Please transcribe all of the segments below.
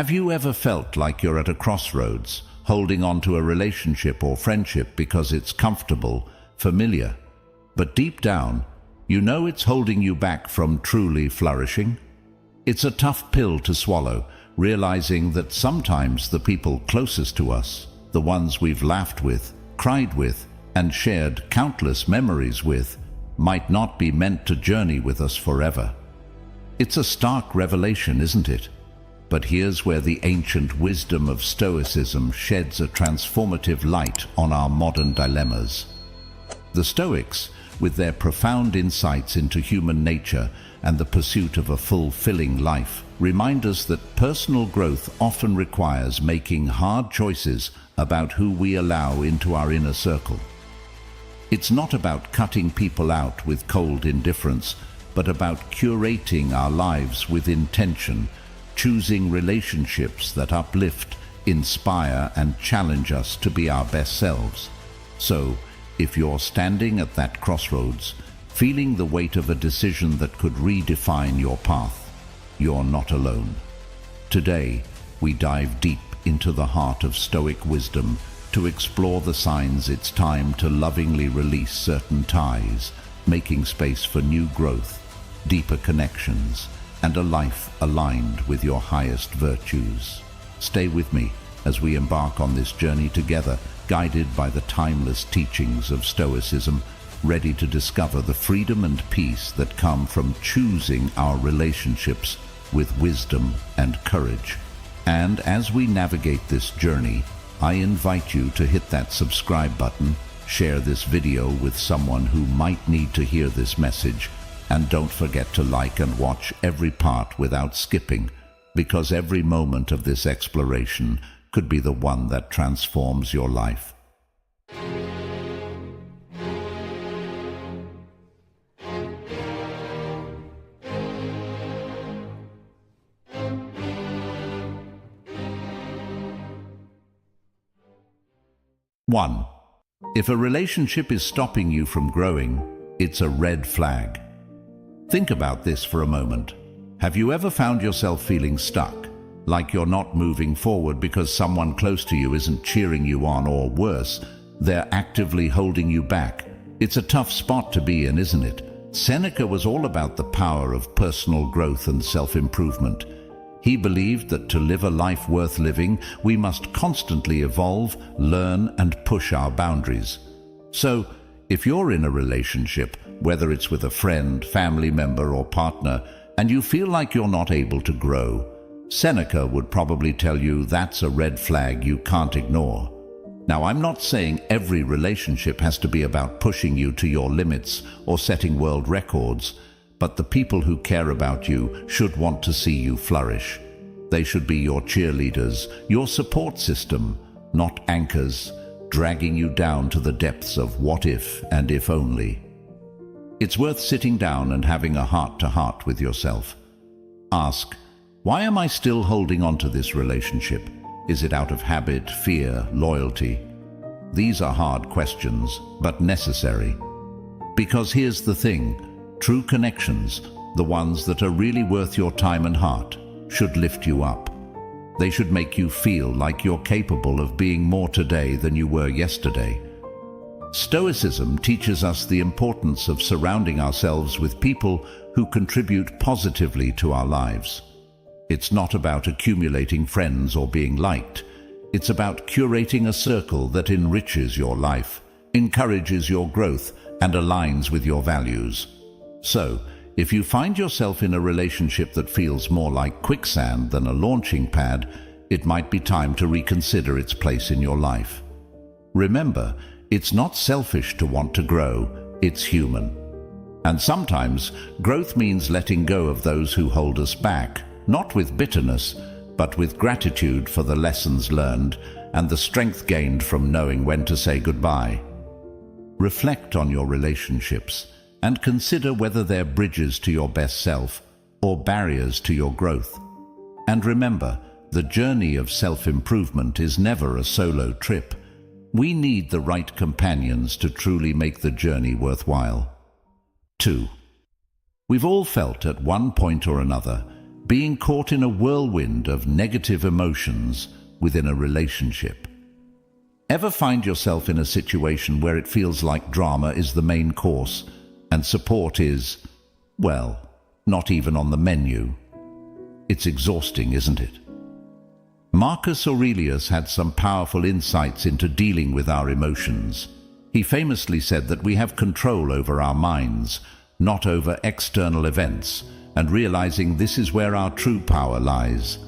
Have you ever felt like you're at a crossroads, holding on to a relationship or friendship because it's comfortable, familiar, but deep down, you know it's holding you back from truly flourishing? It's a tough pill to swallow, realizing that sometimes the people closest to us, the ones we've laughed with, cried with, and shared countless memories with, might not be meant to journey with us forever. It's a stark revelation, isn't it? But here's where the ancient wisdom of Stoicism sheds a transformative light on our modern dilemmas. The Stoics, with their profound insights into human nature and the pursuit of a fulfilling life, remind us that personal growth often requires making hard choices about who we allow into our inner circle. It's not about cutting people out with cold indifference, but about curating our lives with intention, choosing relationships that uplift, inspire, and challenge us to be our best selves. So, if you're standing at that crossroads, feeling the weight of a decision that could redefine your path, you're not alone. Today, we dive deep into the heart of Stoic wisdom to explore the signs it's time to lovingly release certain ties, making space for new growth, deeper connections, and a life aligned with your highest virtues. Stay with me as we embark on this journey together, guided by the timeless teachings of Stoicism, ready to discover the freedom and peace that come from choosing our relationships with wisdom and courage. And as we navigate this journey, I invite you to hit that subscribe button, share this video with someone who might need to hear this message, and don't forget to like and watch every part without skipping, because every moment of this exploration could be the one that transforms your life. One, if a relationship is stopping you from growing, it's a red flag. Think about this for a moment. Have you ever found yourself feeling stuck, like you're not moving forward because someone close to you isn't cheering you on, or worse, they're actively holding you back? It's a tough spot to be in, isn't it? Seneca was all about the power of personal growth and self-improvement. He believed that to live a life worth living, we must constantly evolve, learn, and push our boundaries. So, if you're in a relationship, whether it's with a friend, family member, or partner, and you feel like you're not able to grow, Seneca would probably tell you that's a red flag you can't ignore. Now, I'm not saying every relationship has to be about pushing you to your limits or setting world records, but the people who care about you should want to see you flourish. They should be your cheerleaders, your support system, not anchors, dragging you down to the depths of what if and if only. It's worth sitting down and having a heart-to-heart with yourself. Ask, why am I still holding on to this relationship? Is it out of habit, fear, loyalty? These are hard questions, but necessary. Because here's the thing, true connections, the ones that are really worth your time and heart, should lift you up. They should make you feel like you're capable of being more today than you were yesterday. Stoicism teaches us the importance of surrounding ourselves with people who contribute positively to our lives. It's not about accumulating friends or being liked. It's about curating a circle that enriches your life, encourages your growth, and aligns with your values. So, if you find yourself in a relationship that feels more like quicksand than a launching pad, it might be time to reconsider its place in your life. Remember, it's not selfish to want to grow, it's human. And sometimes, growth means letting go of those who hold us back, not with bitterness, but with gratitude for the lessons learned and the strength gained from knowing when to say goodbye. Reflect on your relationships and consider whether they're bridges to your best self or barriers to your growth. And remember, the journey of self-improvement is never a solo trip. We need the right companions to truly make the journey worthwhile. 2. We've all felt at one point or another being caught in a whirlwind of negative emotions within a relationship. Ever find yourself in a situation where it feels like drama is the main course and support is, well, not even on the menu? It's exhausting, isn't it? Marcus Aurelius had some powerful insights into dealing with our emotions. He famously said that we have control over our minds, not over external events, and realizing this is where our true power lies.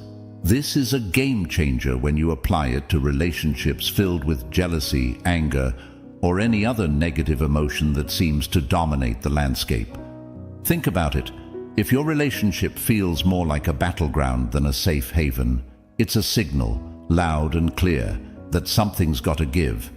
This is a game changer when you apply it to relationships filled with jealousy, anger, or any other negative emotion that seems to dominate the landscape. Think about it. If your relationship feels more like a battleground than a safe haven, it's a signal, loud and clear, that something's got to give.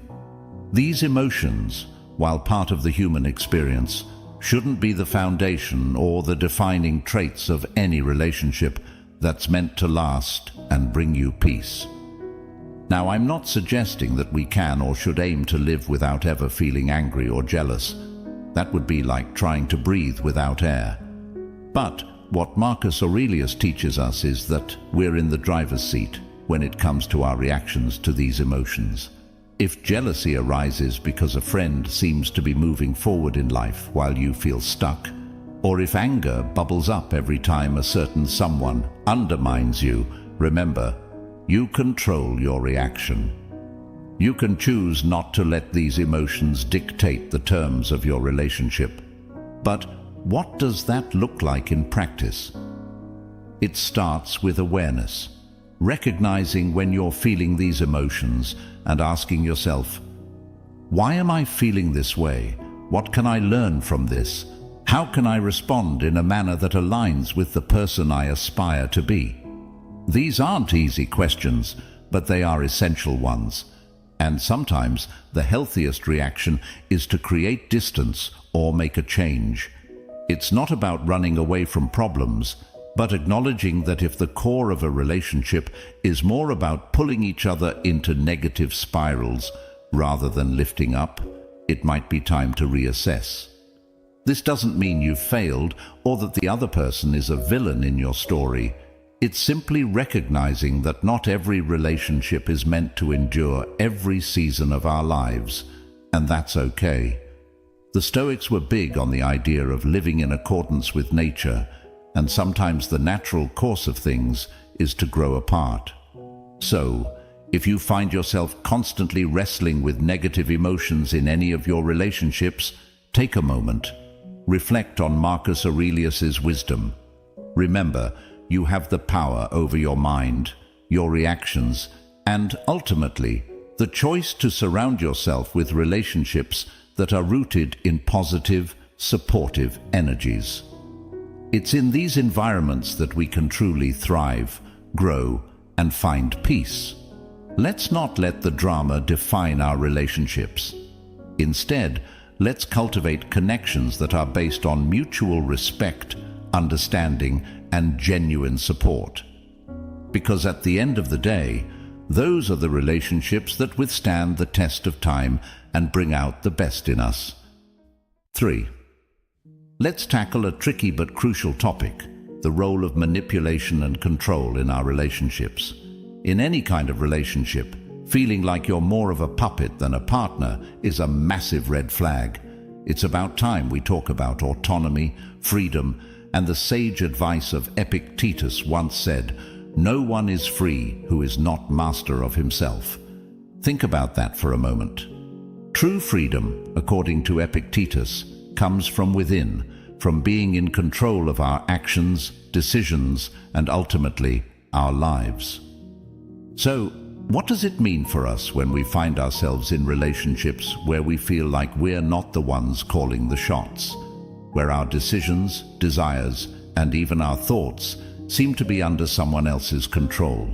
These emotions, while part of the human experience, shouldn't be the foundation or the defining traits of any relationship that's meant to last and bring you peace. Now, I'm not suggesting that we can or should aim to live without ever feeling angry or jealous. That would be like trying to breathe without air. But what Marcus Aurelius teaches us is that we're in the driver's seat when it comes to our reactions to these emotions. If jealousy arises because a friend seems to be moving forward in life while you feel stuck, or if anger bubbles up every time a certain someone undermines you, remember, you control your reaction. You can choose not to let these emotions dictate the terms of your relationship. But what does that look like in practice? It starts with awareness, recognizing when you're feeling these emotions and asking yourself, why am I feeling this way? What can I learn from this? How can I respond in a manner that aligns with the person I aspire to be? These aren't easy questions, but they are essential ones. And sometimes the healthiest reaction is to create distance or make a change. It's not about running away from problems, but acknowledging that if the core of a relationship is more about pulling each other into negative spirals rather than lifting up, it might be time to reassess. This doesn't mean you've failed or that the other person is a villain in your story. It's simply recognizing that not every relationship is meant to endure every season of our lives, and that's okay. The Stoics were big on the idea of living in accordance with nature, and sometimes the natural course of things is to grow apart. So, if you find yourself constantly wrestling with negative emotions in any of your relationships, take a moment. Reflect on Marcus Aurelius's wisdom. Remember, you have the power over your mind, your reactions, and ultimately, the choice to surround yourself with relationships that are rooted in positive, supportive energies. It's in these environments that we can truly thrive, grow, and find peace. Let's not let the drama define our relationships. Instead, let's cultivate connections that are based on mutual respect, understanding, and genuine support. Because at the end of the day, those are the relationships that withstand the test of time and bring out the best in us. 3. Let's tackle a tricky but crucial topic, the role of manipulation and control in our relationships. In any kind of relationship, feeling like you're more of a puppet than a partner is a massive red flag. It's about time we talk about autonomy, freedom, and the sage advice of Epictetus once said, "No one is free who is not master of himself." Think about that for a moment. True freedom, according to Epictetus, comes from within, from being in control of our actions, decisions, and ultimately, our lives. So, what does it mean for us when we find ourselves in relationships where we feel like we're not the ones calling the shots, where our decisions, desires, and even our thoughts seem to be under someone else's control?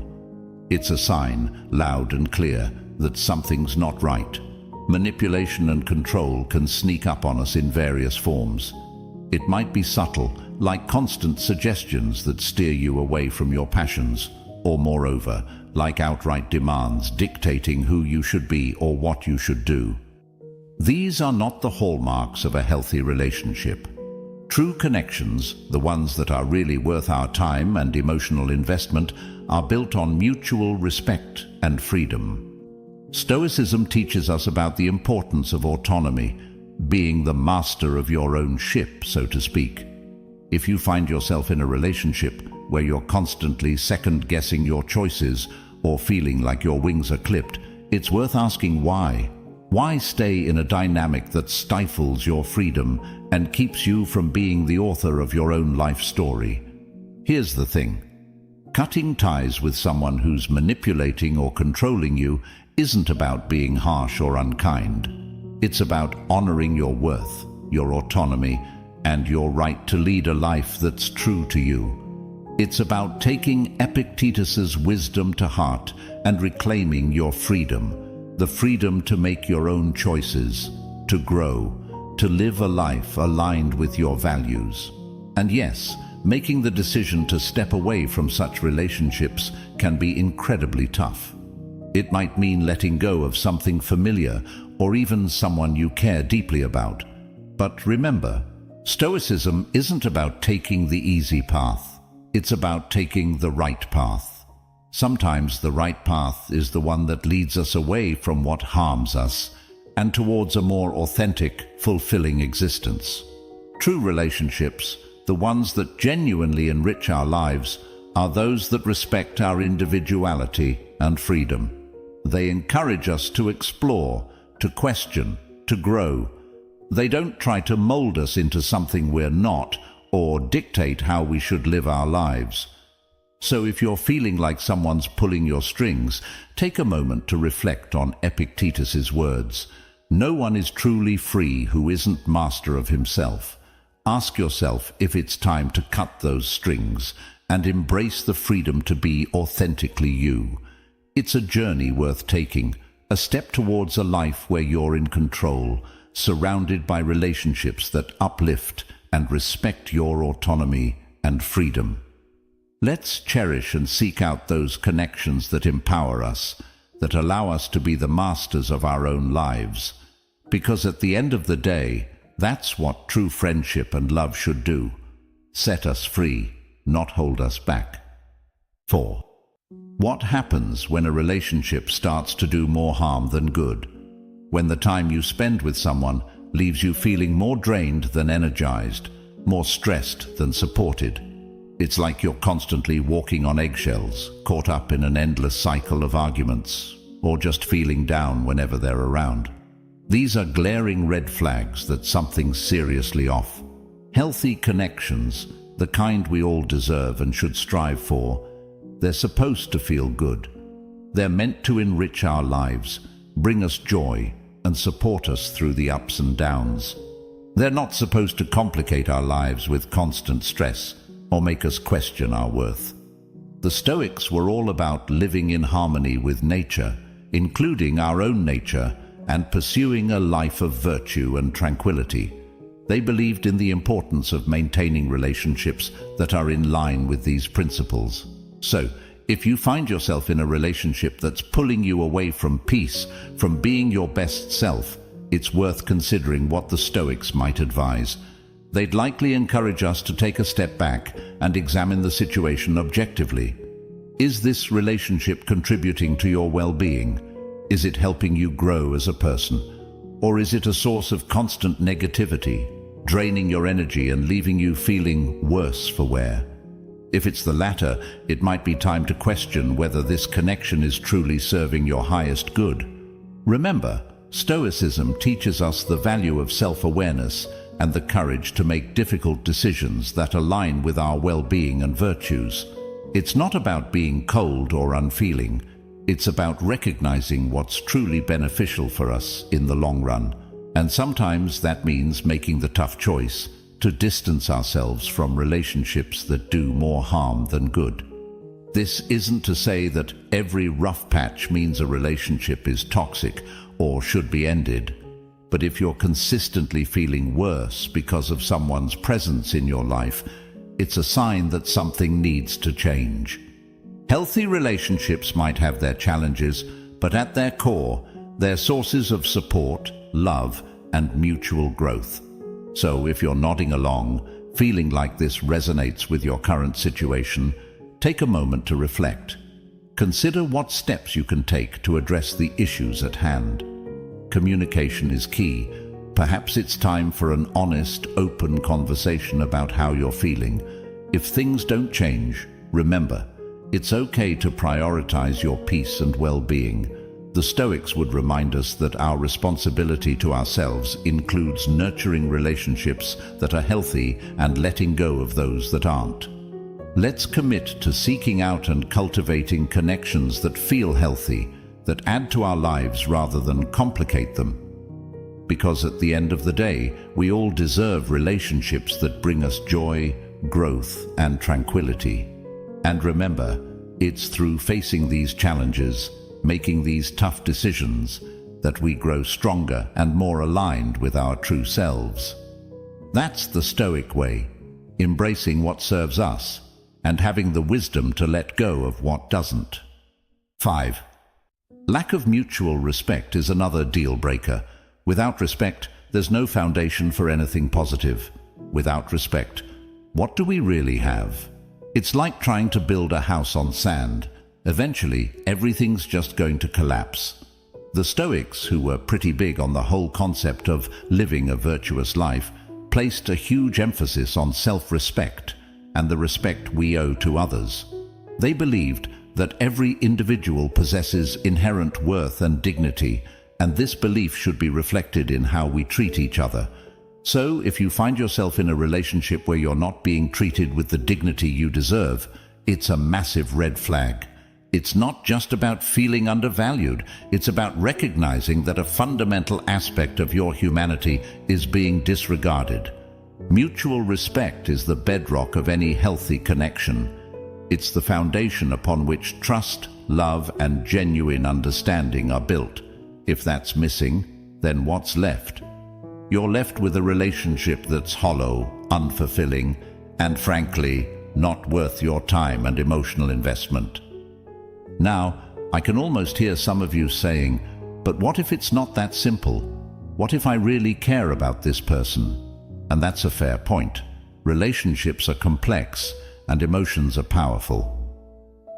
It's a sign, loud and clear, that something's not right. Manipulation and control can sneak up on us in various forms. It might be subtle, like constant suggestions that steer you away from your passions, or moreover, like outright demands dictating who you should be or what you should do. These are not the hallmarks of a healthy relationship. True connections, the ones that are really worth our time and emotional investment, are built on mutual respect and freedom. Stoicism teaches us about the importance of autonomy, being the master of your own ship, so to speak. If you find yourself in a relationship where you're constantly second-guessing your choices or feeling like your wings are clipped, it's worth asking why. Why stay in a dynamic that stifles your freedom and keeps you from being the author of your own life story? Here's the thing. Cutting ties with someone who's manipulating or controlling you isn't about being harsh or unkind. It's about honoring your worth, your autonomy, and your right to lead a life that's true to you. It's about taking Epictetus's wisdom to heart and reclaiming your freedom. The freedom to make your own choices, to grow, to live a life aligned with your values. And yes, making the decision to step away from such relationships can be incredibly tough. It might mean letting go of something familiar or even someone you care deeply about. But remember, Stoicism isn't about taking the easy path. It's about taking the right path. Sometimes the right path is the one that leads us away from what harms us and towards a more authentic, fulfilling existence. True relationships, the ones that genuinely enrich our lives, are those that respect our individuality and freedom. They encourage us to explore, to question, to grow. They don't try to mold us into something we're not or dictate how we should live our lives. So if you're feeling like someone's pulling your strings, take a moment to reflect on Epictetus's words. No one is truly free who isn't master of himself. Ask yourself if it's time to cut those strings and embrace the freedom to be authentically you. It's a journey worth taking, a step towards a life where you're in control, surrounded by relationships that uplift and respect your autonomy and freedom. Let's cherish and seek out those connections that empower us, that allow us to be the masters of our own lives. Because at the end of the day, that's what true friendship and love should do. Set us free, not hold us back. 4. What happens when a relationship starts to do more harm than good? When the time you spend with someone leaves you feeling more drained than energized, more stressed than supported. It's like you're constantly walking on eggshells, caught up in an endless cycle of arguments, or just feeling down whenever they're around. These are glaring red flags that something's seriously off. Healthy connections, the kind we all deserve and should strive for, they're supposed to feel good. They're meant to enrich our lives, bring us joy, and support us through the ups and downs. They're not supposed to complicate our lives with constant stress or make us question our worth. The Stoics were all about living in harmony with nature, including our own nature, and pursuing a life of virtue and tranquility. They believed in the importance of maintaining relationships that are in line with these principles. So, if you find yourself in a relationship that's pulling you away from peace, from being your best self, it's worth considering what the Stoics might advise. They'd likely encourage us to take a step back and examine the situation objectively. Is this relationship contributing to your well-being? Is it helping you grow as a person? Or is it a source of constant negativity, draining your energy and leaving you feeling worse for wear? If it's the latter, it might be time to question whether this connection is truly serving your highest good. Remember, Stoicism teaches us the value of self-awareness and the courage to make difficult decisions that align with our well-being and virtues. It's not about being cold or unfeeling. It's about recognizing what's truly beneficial for us in the long run. And sometimes that means making the tough choice to distance ourselves from relationships that do more harm than good. This isn't to say that every rough patch means a relationship is toxic or should be ended. But if you're consistently feeling worse because of someone's presence in your life, it's a sign that something needs to change. Healthy relationships might have their challenges, but at their core, they're sources of support, love, and mutual growth. So if you're nodding along, feeling like this resonates with your current situation, take a moment to reflect. Consider what steps you can take to address the issues at hand. Communication is key. Perhaps it's time for an honest, open conversation about how you're feeling. If things don't change, remember, it's okay to prioritize your peace and well-being. The Stoics would remind us that our responsibility to ourselves includes nurturing relationships that are healthy and letting go of those that aren't. Let's commit to seeking out and cultivating connections that feel healthy, that add to our lives rather than complicate them. Because at the end of the day, we all deserve relationships that bring us joy, growth, and tranquility. And remember, it's through facing these challenges, making these tough decisions, that we grow stronger and more aligned with our true selves. That's the Stoic way, embracing what serves us and having the wisdom to let go of what doesn't. 5. Lack of mutual respect is another deal breaker. Without respect, there's no foundation for anything positive. Without respect, what do we really have? It's like trying to build a house on sand. Eventually, everything's just going to collapse. The Stoics, who were pretty big on the whole concept of living a virtuous life, placed a huge emphasis on self-respect and the respect we owe to others. They believed that every individual possesses inherent worth and dignity, and this belief should be reflected in how we treat each other. So, if you find yourself in a relationship where you're not being treated with the dignity you deserve, it's a massive red flag. It's not just about feeling undervalued, it's about recognizing that a fundamental aspect of your humanity is being disregarded. Mutual respect is the bedrock of any healthy connection. It's the foundation upon which trust, love, and genuine understanding are built. If that's missing, then what's left? You're left with a relationship that's hollow, unfulfilling, and frankly, not worth your time and emotional investment. Now, I can almost hear some of you saying, but what if it's not that simple? What if I really care about this person? And that's a fair point. Relationships are complex and emotions are powerful.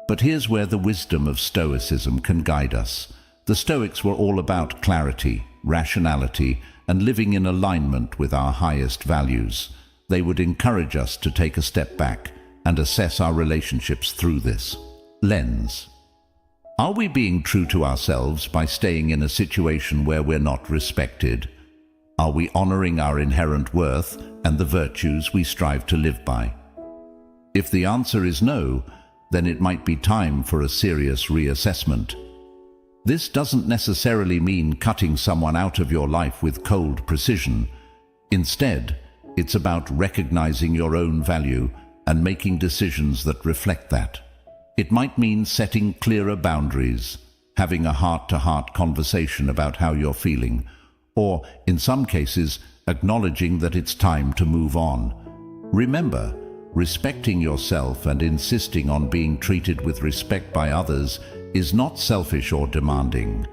But here's where the wisdom of Stoicism can guide us. The Stoics were all about clarity, rationality, and living in alignment with our highest values. They would encourage us to take a step back and assess our relationships through this lens. Are we being true to ourselves by staying in a situation where we're not respected? Are we honoring our inherent worth and the virtues we strive to live by? If the answer is no, then it might be time for a serious reassessment. This doesn't necessarily mean cutting someone out of your life with cold precision. Instead, it's about recognizing your own value and making decisions that reflect that. It might mean setting clearer boundaries, having a heart-to-heart conversation about how you're feeling, or, in some cases, acknowledging that it's time to move on. Remember, respecting yourself and insisting on being treated with respect by others is not selfish or demanding.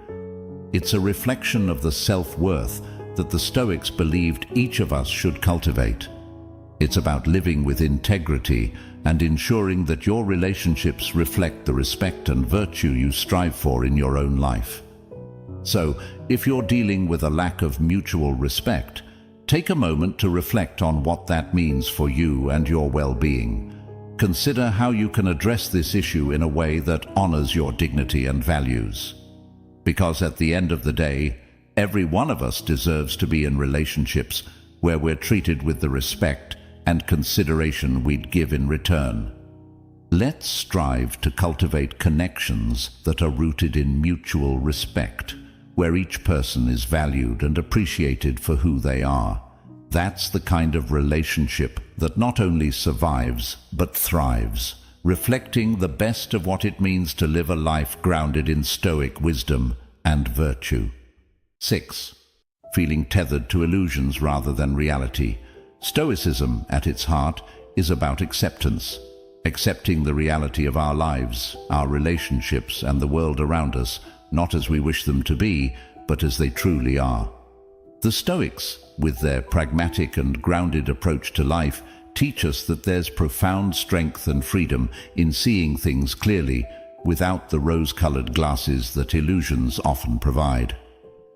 It's a reflection of the self-worth that the Stoics believed each of us should cultivate. It's about living with integrity and ensuring that your relationships reflect the respect and virtue you strive for in your own life. So, if you're dealing with a lack of mutual respect, take a moment to reflect on what that means for you and your well-being. Consider how you can address this issue in a way that honors your dignity and values. Because at the end of the day, every one of us deserves to be in relationships where we're treated with the respect and consideration we'd give in return. Let's strive to cultivate connections that are rooted in mutual respect, where each person is valued and appreciated for who they are. That's the kind of relationship that not only survives, but thrives, reflecting the best of what it means to live a life grounded in Stoic wisdom and virtue. 6. Feeling tethered to illusions rather than reality. Stoicism, at its heart, is about acceptance. Accepting the reality of our lives, our relationships, and the world around us, not as we wish them to be, but as they truly are. The Stoics, with their pragmatic and grounded approach to life, teach us that there's profound strength and freedom in seeing things clearly without the rose-colored glasses that illusions often provide.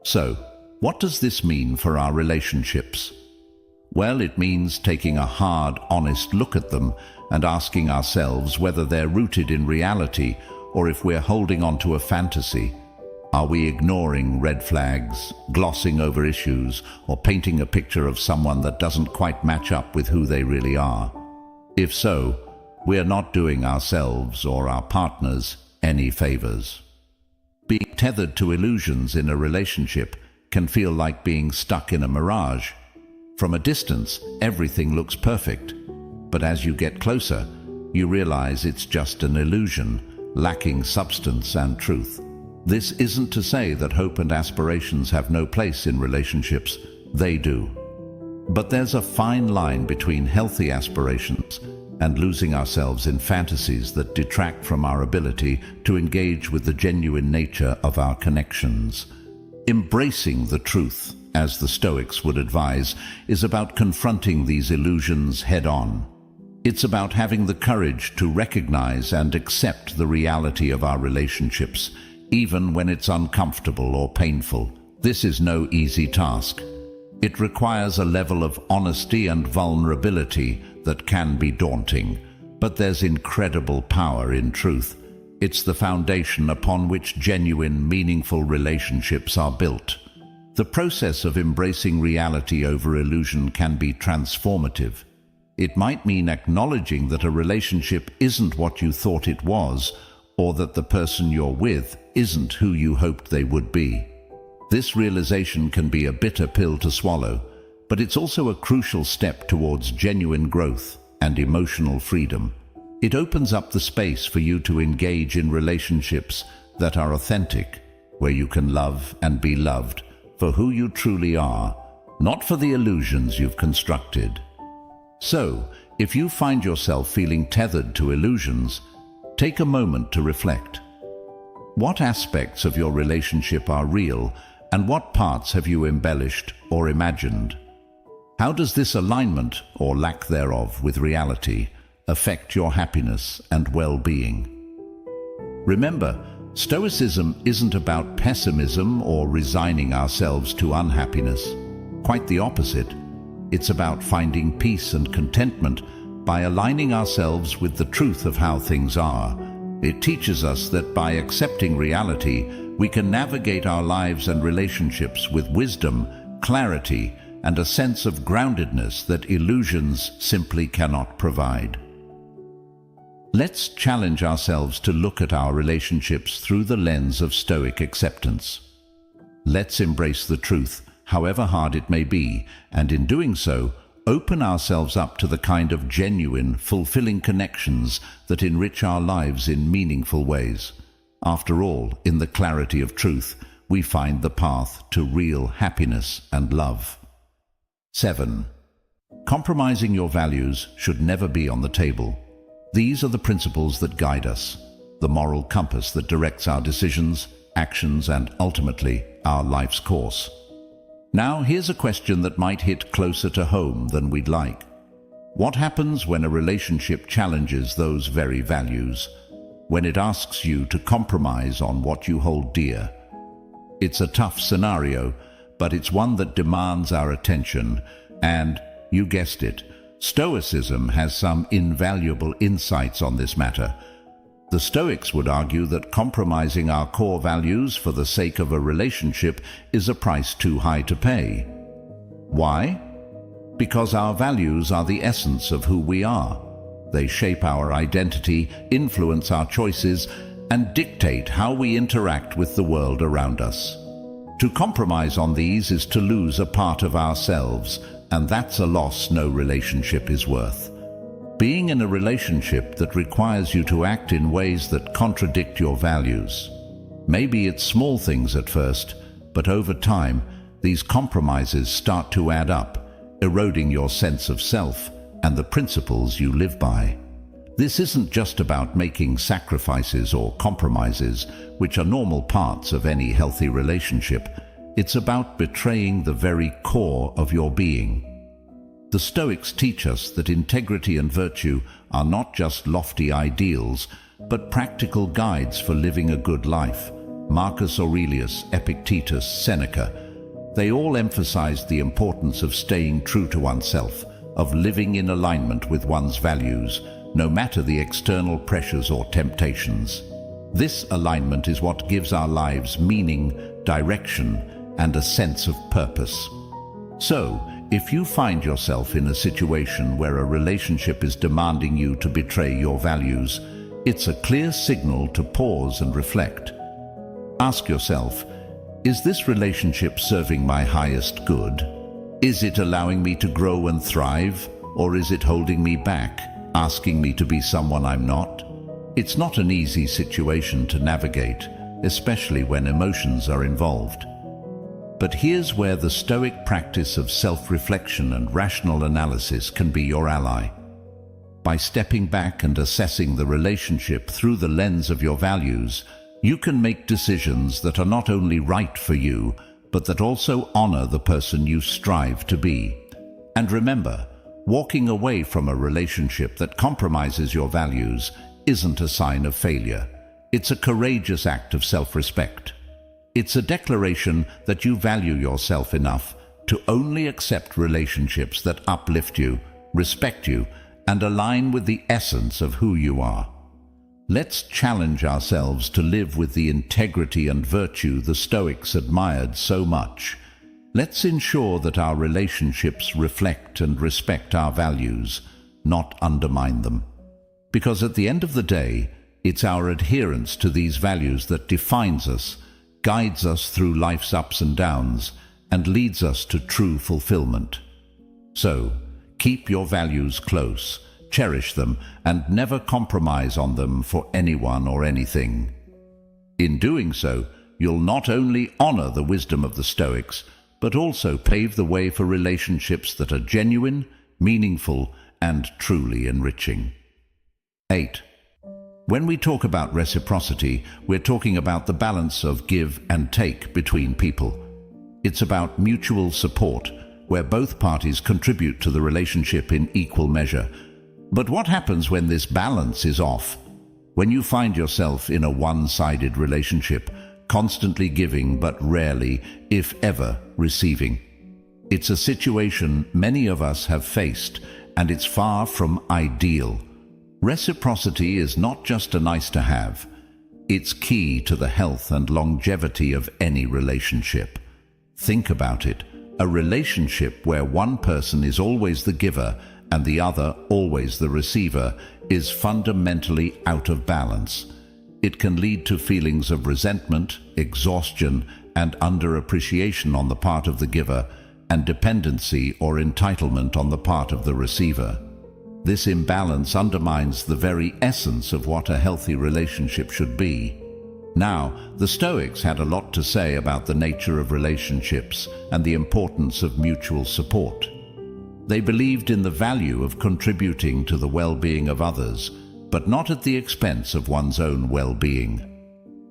So, what does this mean for our relationships? Well, it means taking a hard, honest look at them and asking ourselves whether they're rooted in reality or if we're holding on to a fantasy. Are we ignoring red flags, glossing over issues, or painting a picture of someone that doesn't quite match up with who they really are? If so, we're not doing ourselves or our partners any favors. Being tethered to illusions in a relationship can feel like being stuck in a mirage. From a distance, everything looks perfect, but as you get closer, you realize it's just an illusion, lacking substance and truth. This isn't to say that hope and aspirations have no place in relationships. They do. But there's a fine line between healthy aspirations and losing ourselves in fantasies that detract from our ability to engage with the genuine nature of our connections. Embracing the truth, as the Stoics would advise, is about confronting these illusions head-on. It's about having the courage to recognize and accept the reality of our relationships, even when it's uncomfortable or painful. This is no easy task. It requires a level of honesty and vulnerability that can be daunting, but there's incredible power in truth. It's the foundation upon which genuine, meaningful relationships are built. The process of embracing reality over illusion can be transformative. It might mean acknowledging that a relationship isn't what you thought it was, or that the person you're with isn't who you hoped they would be. This realization can be a bitter pill to swallow, but it's also a crucial step towards genuine growth and emotional freedom. It opens up the space for you to engage in relationships that are authentic, where you can love and be loved for who you truly are, not for the illusions you've constructed. So, if you find yourself feeling tethered to illusions, take a moment to reflect. What aspects of your relationship are real, and what parts have you embellished or imagined? How does this alignment, or lack thereof, with reality affect your happiness and well-being? Remember, Stoicism isn't about pessimism or resigning ourselves to unhappiness. Quite the opposite. It's about finding peace and contentment by aligning ourselves with the truth of how things are. It teaches us that by accepting reality, we can navigate our lives and relationships with wisdom, clarity, and a sense of groundedness that illusions simply cannot provide. Let's challenge ourselves to look at our relationships through the lens of Stoic acceptance. Let's embrace the truth, however hard it may be, and in doing so, open ourselves up to the kind of genuine, fulfilling connections that enrich our lives in meaningful ways. After all, in the clarity of truth, we find the path to real happiness and love. 7. Compromising your values should never be on the table. These are the principles that guide us, the moral compass that directs our decisions, actions, and ultimately, our life's course. Now, here's a question that might hit closer to home than we'd like. What happens when a relationship challenges those very values? When it asks you to compromise on what you hold dear? It's a tough scenario, but it's one that demands our attention, and, you guessed it, Stoicism has some invaluable insights on this matter. The Stoics would argue that compromising our core values for the sake of a relationship is a price too high to pay. Why? Because our values are the essence of who we are. They shape our identity, influence our choices, and dictate how we interact with the world around us. To compromise on these is to lose a part of ourselves, and that's a loss no relationship is worth. Being in a relationship that requires you to act in ways that contradict your values. Maybe it's small things at first, but over time, these compromises start to add up, eroding your sense of self and the principles you live by. This isn't just about making sacrifices or compromises, which are normal parts of any healthy relationship. It's about betraying the very core of your being. The Stoics teach us that integrity and virtue are not just lofty ideals, but practical guides for living a good life. Marcus Aurelius, Epictetus, Seneca, they all emphasized the importance of staying true to oneself, of living in alignment with one's values, no matter the external pressures or temptations. This alignment is what gives our lives meaning, direction, and a sense of purpose. So, if you find yourself in a situation where a relationship is demanding you to betray your values, it's a clear signal to pause and reflect. Ask yourself, is this relationship serving my highest good? Is it allowing me to grow and thrive, or is it holding me back, asking me to be someone I'm not? It's not an easy situation to navigate, especially when emotions are involved. But here's where the Stoic practice of self-reflection and rational analysis can be your ally. By stepping back and assessing the relationship through the lens of your values, you can make decisions that are not only right for you, but that also honor the person you strive to be. And remember, walking away from a relationship that compromises your values isn't a sign of failure. It's a courageous act of self-respect. It's a declaration that you value yourself enough to only accept relationships that uplift you, respect you, and align with the essence of who you are. Let's challenge ourselves to live with the integrity and virtue the Stoics admired so much. Let's ensure that our relationships reflect and respect our values, not undermine them. Because at the end of the day, it's our adherence to these values that defines us, guides us through life's ups and downs, and leads us to true fulfillment. So, keep your values close, cherish them, and never compromise on them for anyone or anything. In doing so, you'll not only honor the wisdom of the Stoics, but also pave the way for relationships that are genuine, meaningful, and truly enriching. 8. When we talk about reciprocity, we're talking about the balance of give and take between people. It's about mutual support, where both parties contribute to the relationship in equal measure. But what happens when this balance is off? When you find yourself in a one-sided relationship, constantly giving but rarely, if ever, receiving. It's a situation many of us have faced, and it's far from ideal. Reciprocity is not just a nice-to-have. It's key to the health and longevity of any relationship. Think about it. A relationship where one person is always the giver and the other always the receiver is fundamentally out of balance. It can lead to feelings of resentment, exhaustion, and underappreciation on the part of the giver, and dependency or entitlement on the part of the receiver. This imbalance undermines the very essence of what a healthy relationship should be. Now, the Stoics had a lot to say about the nature of relationships and the importance of mutual support. They believed in the value of contributing to the well-being of others, but not at the expense of one's own well-being.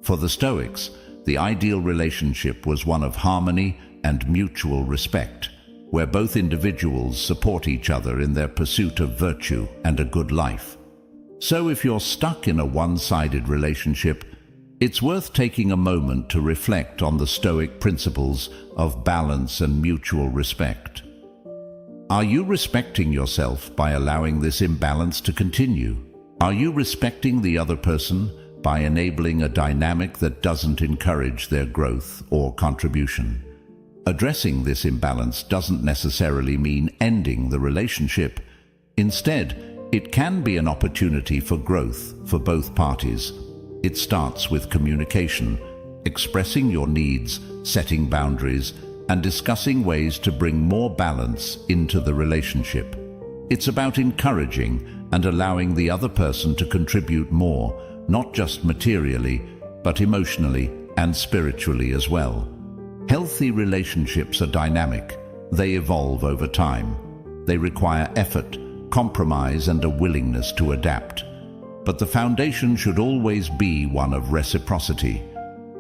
For the Stoics, the ideal relationship was one of harmony and mutual respect, where both individuals support each other in their pursuit of virtue and a good life. So if you're stuck in a one-sided relationship, it's worth taking a moment to reflect on the Stoic principles of balance and mutual respect. Are you respecting yourself by allowing this imbalance to continue? Are you respecting the other person by enabling a dynamic that doesn't encourage their growth or contribution? Addressing this imbalance doesn't necessarily mean ending the relationship. Instead, it can be an opportunity for growth for both parties. It starts with communication, expressing your needs, setting boundaries, and discussing ways to bring more balance into the relationship. It's about encouraging and allowing the other person to contribute more, not just materially, but emotionally and spiritually as well. Healthy relationships are dynamic. They evolve over time. They require effort, compromise, and a willingness to adapt. But the foundation should always be one of reciprocity.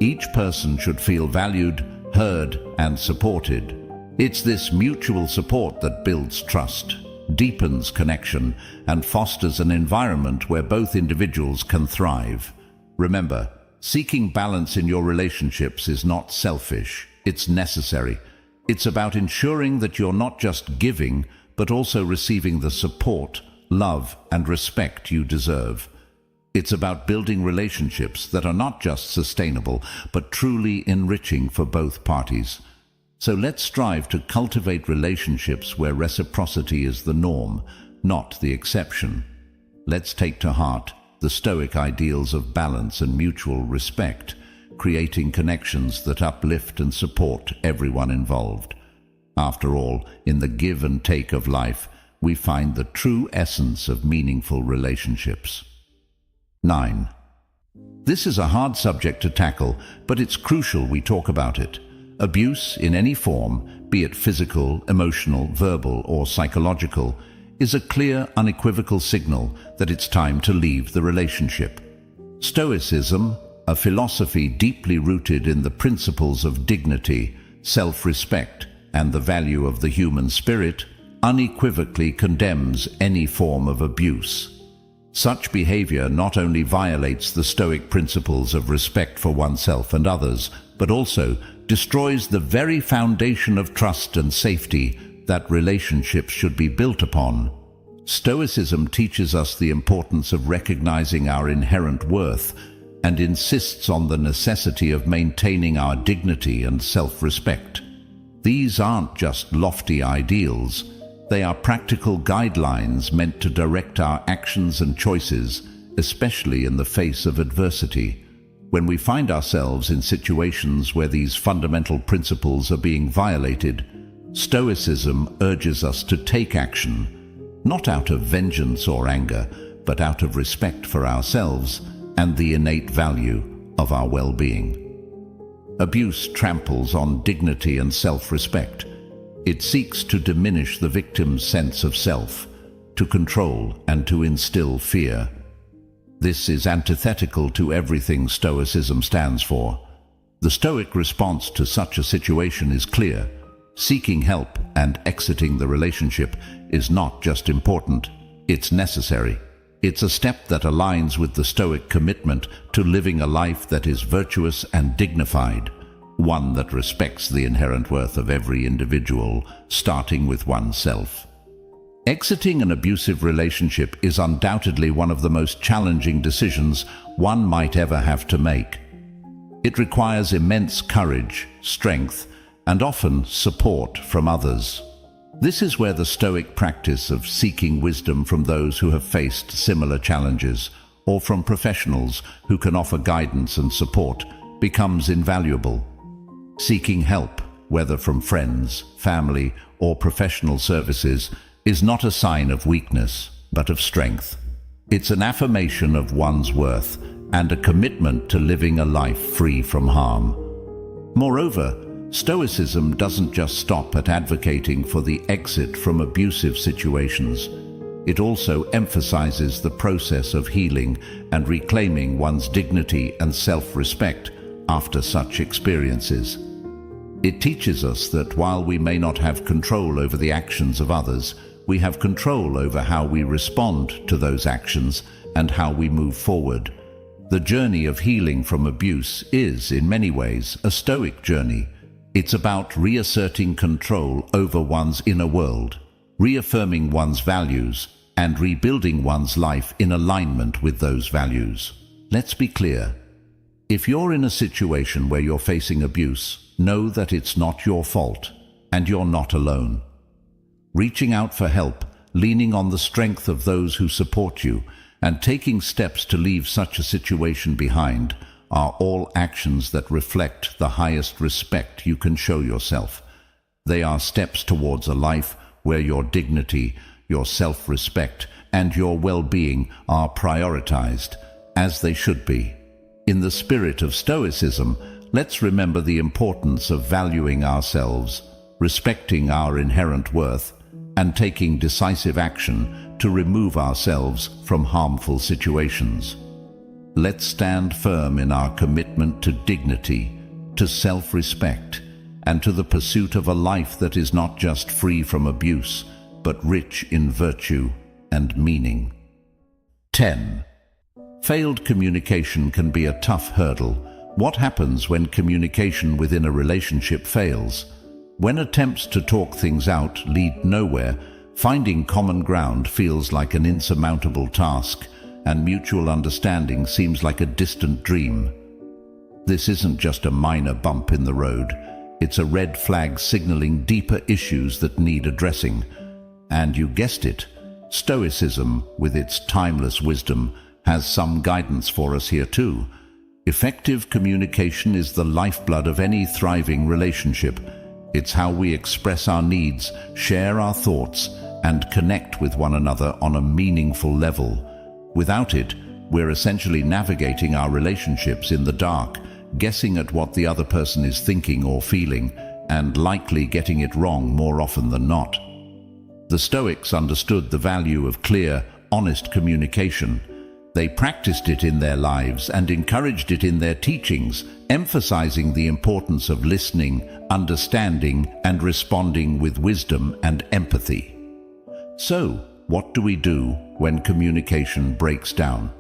Each person should feel valued, heard, and supported. It's this mutual support that builds trust, deepens connection, and fosters an environment where both individuals can thrive. Remember, seeking balance in your relationships is not selfish, it's necessary. It's about ensuring that you're not just giving, but also receiving the support, love, and respect you deserve. It's about building relationships that are not just sustainable, but truly enriching for both parties. So let's strive to cultivate relationships where reciprocity is the norm, not the exception. Let's take to heart the Stoic ideals of balance and mutual respect, creating connections that uplift and support everyone involved. After all, in the give and take of life, we find the true essence of meaningful relationships. 9. This is a hard subject to tackle, but it's crucial we talk about it. Abuse in any form, be it physical, emotional, verbal, or psychological, is a clear, unequivocal signal that it's time to leave the relationship. Stoicism, a philosophy deeply rooted in the principles of dignity, self-respect, and the value of the human spirit, unequivocally condemns any form of abuse. Such behavior not only violates the Stoic principles of respect for oneself and others, but also destroys the very foundation of trust and safety that relationships should be built upon. Stoicism teaches us the importance of recognizing our inherent worth and insists on the necessity of maintaining our dignity and self-respect. These aren't just lofty ideals, they are practical guidelines meant to direct our actions and choices, especially in the face of adversity. When we find ourselves in situations where these fundamental principles are being violated, Stoicism urges us to take action, not out of vengeance or anger, but out of respect for ourselves and the innate value of our well-being. Abuse tramples on dignity and self-respect. It seeks to diminish the victim's sense of self, to control and to instill fear. This is antithetical to everything Stoicism stands for. The Stoic response to such a situation is clear. Seeking help and exiting the relationship is not just important, it's necessary. It's a step that aligns with the Stoic commitment to living a life that is virtuous and dignified, one that respects the inherent worth of every individual, starting with oneself. Exiting an abusive relationship is undoubtedly one of the most challenging decisions one might ever have to make. It requires immense courage, strength, and often support from others. This is where the Stoic practice of seeking wisdom from those who have faced similar challenges, or from professionals who can offer guidance and support, becomes invaluable. Seeking help, whether from friends, family, or professional services, is not a sign of weakness, but of strength. It's an affirmation of one's worth and a commitment to living a life free from harm. Moreover, Stoicism doesn't just stop at advocating for the exit from abusive situations. It also emphasizes the process of healing and reclaiming one's dignity and self-respect after such experiences. It teaches us that while we may not have control over the actions of others, we have control over how we respond to those actions and how we move forward. The journey of healing from abuse is, in many ways, a Stoic journey. It's about reasserting control over one's inner world, reaffirming one's values, and rebuilding one's life in alignment with those values. Let's be clear. If you're in a situation where you're facing abuse, know that it's not your fault, and you're not alone. Reaching out for help, leaning on the strength of those who support you, and taking steps to leave such a situation behind are all actions that reflect the highest respect you can show yourself. They are steps towards a life where your dignity, your self-respect, and your well-being are prioritized, as they should be. In the spirit of Stoicism, let's remember the importance of valuing ourselves, respecting our inherent worth, and taking decisive action to remove ourselves from harmful situations. Let's stand firm in our commitment to dignity, to self-respect, and to the pursuit of a life that is not just free from abuse, but rich in virtue and meaning. 10. Failed communication can be a tough hurdle. What happens when communication within a relationship fails? When attempts to talk things out lead nowhere, finding common ground feels like an insurmountable task, and mutual understanding seems like a distant dream. This isn't just a minor bump in the road. It's a red flag signaling deeper issues that need addressing. And you guessed it, Stoicism, with its timeless wisdom, has some guidance for us here too. Effective communication is the lifeblood of any thriving relationship. It's how we express our needs, share our thoughts, and connect with one another on a meaningful level. Without it, we're essentially navigating our relationships in the dark, guessing at what the other person is thinking or feeling, and likely getting it wrong more often than not. The Stoics understood the value of clear, honest communication. They practiced it in their lives and encouraged it in their teachings, emphasizing the importance of listening, understanding, and responding with wisdom and empathy. So, what do we do when communication breaks down?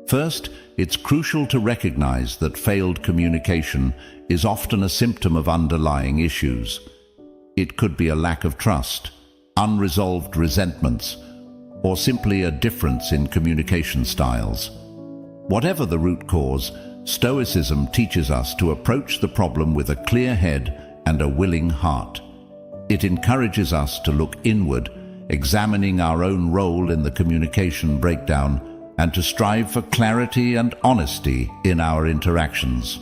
First, it's crucial to recognize that failed communication is often a symptom of underlying issues. It could be a lack of trust, unresolved resentments, or simply a difference in communication styles. Whatever the root cause, Stoicism teaches us to approach the problem with a clear head and a willing heart. It encourages us to look inward, examining our own role in the communication breakdown, and to strive for clarity and honesty in our interactions.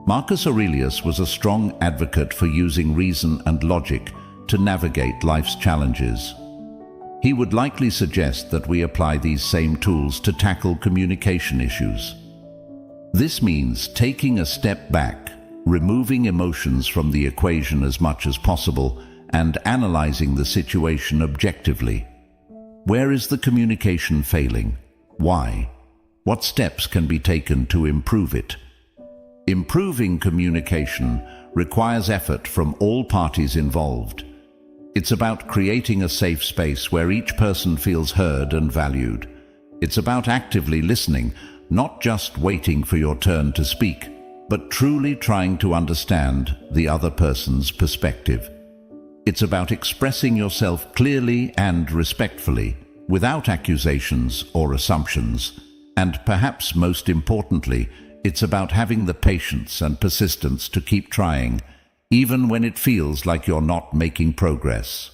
Marcus Aurelius was a strong advocate for using reason and logic to navigate life's challenges. He would likely suggest that we apply these same tools to tackle communication issues. This means taking a step back, removing emotions from the equation as much as possible, and analyzing the situation objectively. Where is the communication failing? Why? What steps can be taken to improve it? Improving communication requires effort from all parties involved. It's about creating a safe space where each person feels heard and valued. It's about actively listening, not just waiting for your turn to speak, but truly trying to understand the other person's perspective. It's about expressing yourself clearly and respectfully, without accusations or assumptions. And perhaps most importantly, it's about having the patience and persistence to keep trying, even when it feels like you're not making progress.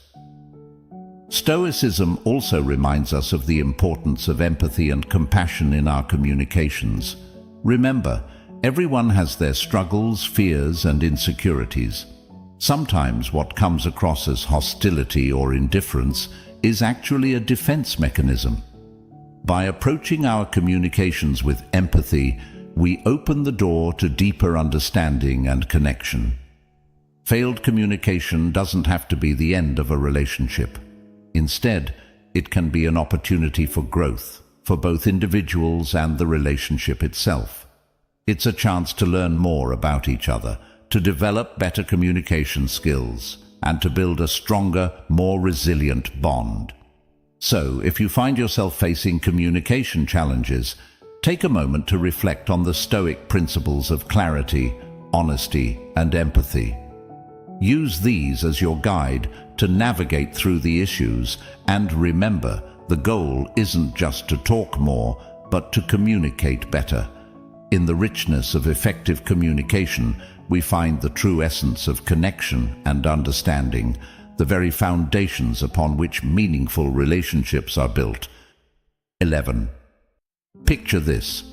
Stoicism also reminds us of the importance of empathy and compassion in our communications. Remember, everyone has their struggles, fears, and insecurities. Sometimes what comes across as hostility or indifference is actually a defense mechanism. By approaching our communications with empathy, we open the door to deeper understanding and connection. Failed communication doesn't have to be the end of a relationship. Instead, it can be an opportunity for growth, for both individuals and the relationship itself. It's a chance to learn more about each other, to develop better communication skills, and to build a stronger, more resilient bond. So, if you find yourself facing communication challenges, take a moment to reflect on the Stoic principles of clarity, honesty, and empathy. Use these as your guide to navigate through the issues, and remember, the goal isn't just to talk more, but to communicate better. In the richness of effective communication, we find the true essence of connection and understanding, the very foundations upon which meaningful relationships are built. 11. Picture this: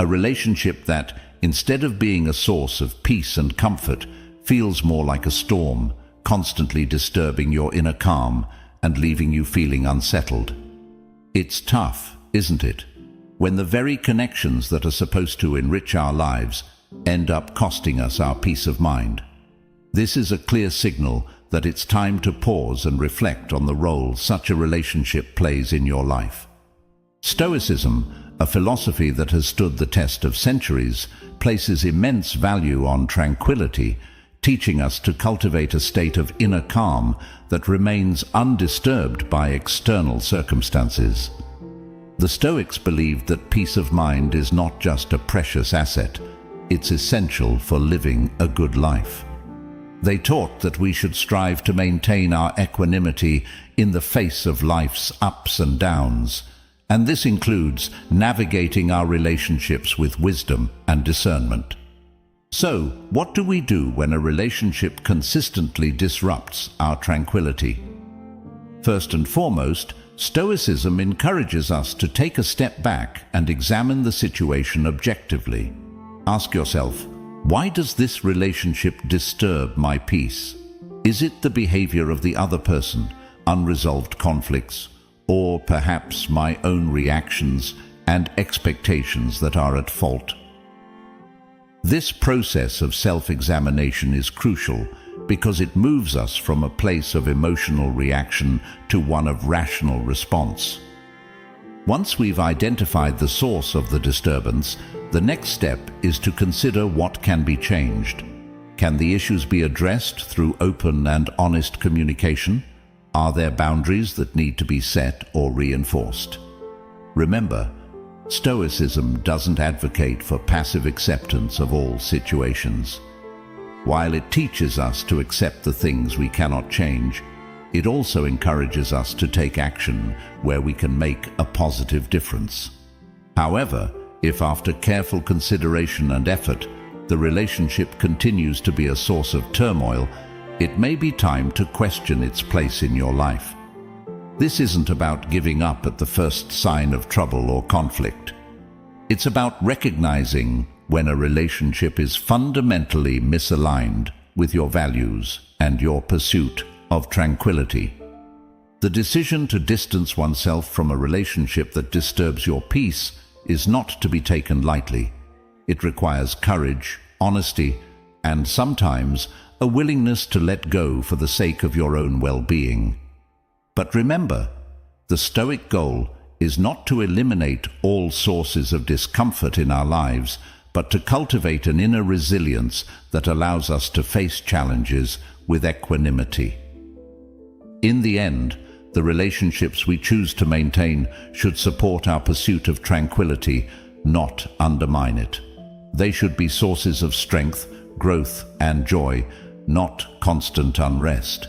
a relationship that, instead of being a source of peace and comfort, feels more like a storm, constantly disturbing your inner calm and leaving you feeling unsettled. It's tough, isn't it, when the very connections that are supposed to enrich our lives end up costing us our peace of mind. This is a clear signal that it's time to pause and reflect on the role such a relationship plays in your life. Stoicism, a philosophy that has stood the test of centuries, places immense value on tranquility, teaching us to cultivate a state of inner calm that remains undisturbed by external circumstances. The Stoics believed that peace of mind is not just a precious asset, it's essential for living a good life. They taught that we should strive to maintain our equanimity in the face of life's ups and downs, and this includes navigating our relationships with wisdom and discernment. So, what do we do when a relationship consistently disrupts our tranquility? First and foremost, Stoicism encourages us to take a step back and examine the situation objectively. Ask yourself, why does this relationship disturb my peace? Is it the behavior of the other person, unresolved conflicts, or perhaps my own reactions and expectations that are at fault? This process of self-examination is crucial because it moves us from a place of emotional reaction to one of rational response. Once we've identified the source of the disturbance, the next step is to consider what can be changed. Can the issues be addressed through open and honest communication? Are there boundaries that need to be set or reinforced? Remember, Stoicism doesn't advocate for passive acceptance of all situations. While it teaches us to accept the things we cannot change, it also encourages us to take action where we can make a positive difference. However, if after careful consideration and effort, the relationship continues to be a source of turmoil, it may be time to question its place in your life. This isn't about giving up at the first sign of trouble or conflict. It's about recognizing when a relationship is fundamentally misaligned with your values and your pursuit of tranquility. The decision to distance oneself from a relationship that disturbs your peace is not to be taken lightly. It requires courage, honesty, and sometimes a willingness to let go for the sake of your own well-being. But remember, the Stoic goal is not to eliminate all sources of discomfort in our lives, but to cultivate an inner resilience that allows us to face challenges with equanimity. In the end, the relationships we choose to maintain should support our pursuit of tranquility, not undermine it. They should be sources of strength, growth, and joy, not constant unrest.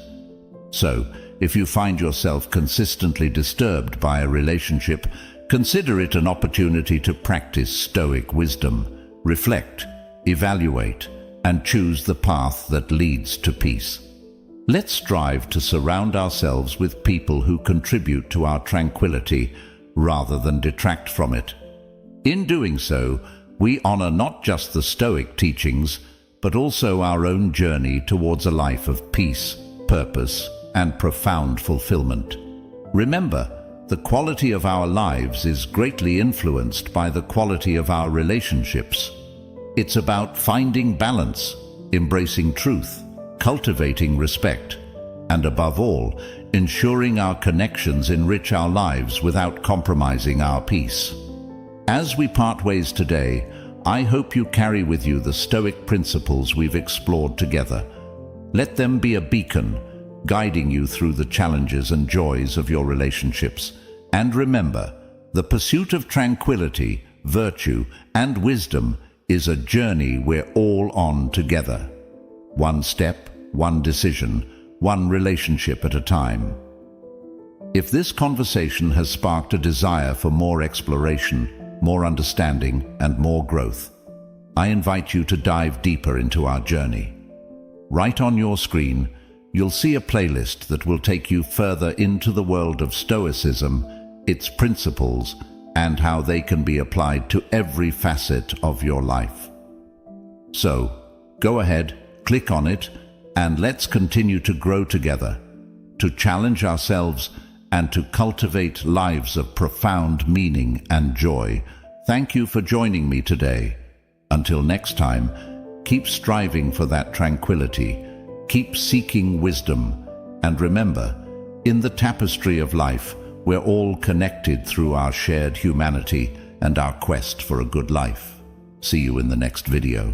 So, if you find yourself consistently disturbed by a relationship, consider it an opportunity to practice Stoic wisdom, reflect, evaluate, and choose the path that leads to peace. Let's strive to surround ourselves with people who contribute to our tranquility rather than detract from it. In doing so, we honor not just the Stoic teachings, but also our own journey towards a life of peace, purpose, and profound fulfillment. Remember, the quality of our lives is greatly influenced by the quality of our relationships. It's about finding balance, embracing truth, cultivating respect, and above all, ensuring our connections enrich our lives without compromising our peace. As we part ways today, I hope you carry with you the Stoic principles we've explored together. Let them be a beacon, guiding you through the challenges and joys of your relationships. And remember, the pursuit of tranquility, virtue, and wisdom is a journey we're all on together. One step, one decision, one relationship at a time. If this conversation has sparked a desire for more exploration, more understanding, and more growth, I invite you to dive deeper into our journey. Right on your screen, you'll see a playlist that will take you further into the world of Stoicism, its principles, and how they can be applied to every facet of your life. So, go ahead, click on it, and let's continue to grow together, to challenge ourselves, and to cultivate lives of profound meaning and joy. Thank you for joining me today. Until next time, keep striving for that tranquility, keep seeking wisdom, and remember, in the tapestry of life, we're all connected through our shared humanity and our quest for a good life. See you in the next video.